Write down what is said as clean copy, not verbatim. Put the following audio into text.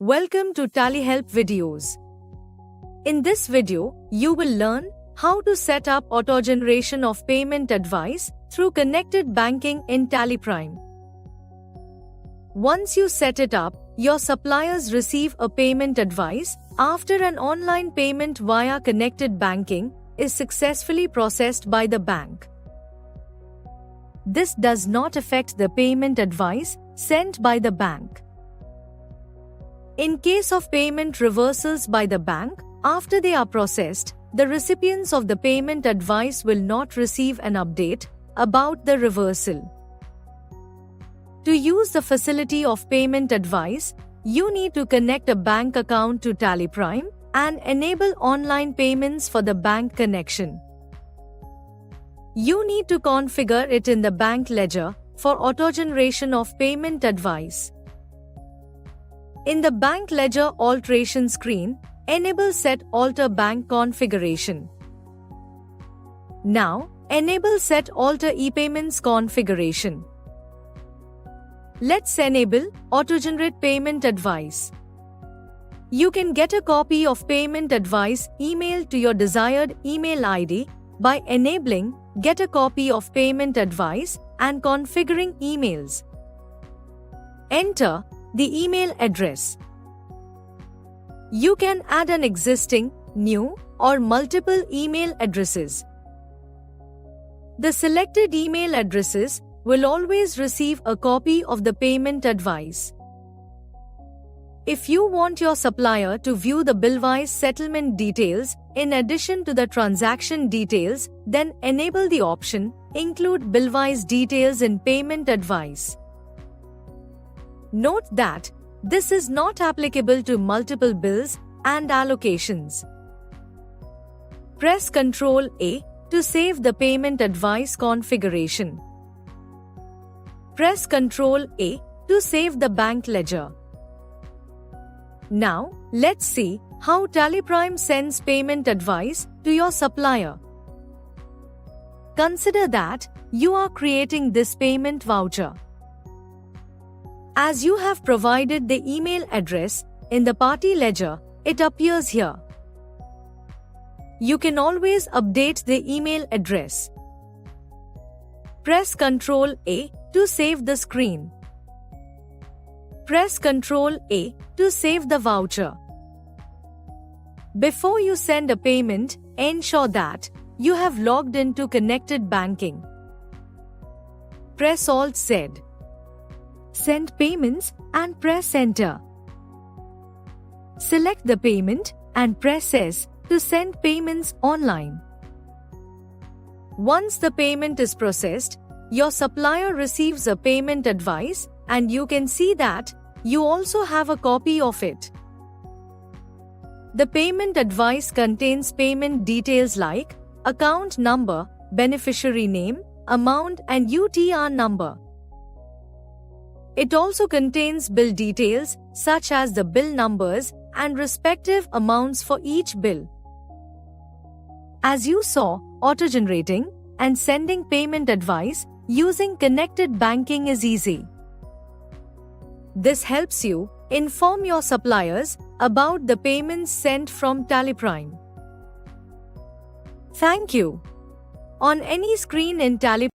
Welcome to TallyHelp videos. In this video, you will learn how to set up auto-generation of payment advice through connected banking in TallyPrime. Once you set it up, your suppliers receive a payment advice after an online payment via connected banking is successfully processed by the bank. This does not affect the payment advice sent by the bank. In case of payment reversals by the bank, after they are processed, the recipients of the payment advice will not receive an update about the reversal. To use the facility of payment advice, you need to connect a bank account to TallyPrime and enable online payments for the bank connection. You need to configure it in the bank ledger for auto-generation of payment advice. In the bank ledger alteration screen, enable Set Alter Bank Configuration. Now, enable Set Alter ePayments Configuration. Let's enable Auto-Generate Payment Advice. You can get a copy of payment advice emailed to your desired email ID by enabling Get a Copy of Payment Advice and configuring emails. Enter the email address. You can add an existing, new, or multiple email addresses. The selected email addresses will always receive a copy of the payment advice. If you want your supplier to view the bill-wise settlement details in addition to the transaction details, then enable the option Include Bill-wise Details in Payment Advice. Note that this is not applicable to multiple bills and allocations. Press Ctrl A to save the payment advice configuration. Press Ctrl A to save the bank ledger. Now, let's see how TallyPrime sends payment advice to your supplier. Consider that you are creating this payment voucher. As you have provided the email address in the party ledger, it appears here. You can always update the email address. Press Ctrl A to save the screen. Press Ctrl A to save the voucher. Before you send a payment, ensure that you have logged into connected banking. Press Alt-Z. Send payments and press Enter. Select the payment and press S to send payments online. Once the payment is processed, your supplier receives a payment advice and you can see that you also have a copy of it. The payment advice contains payment details like account number, beneficiary name, amount and UTR number. It also contains bill details such as the bill numbers and respective amounts for each bill. As you saw, auto-generating and sending payment advice using connected banking is easy. This helps you inform your suppliers about the payments sent from TallyPrime. Thank you. On any screen in TallyPrime,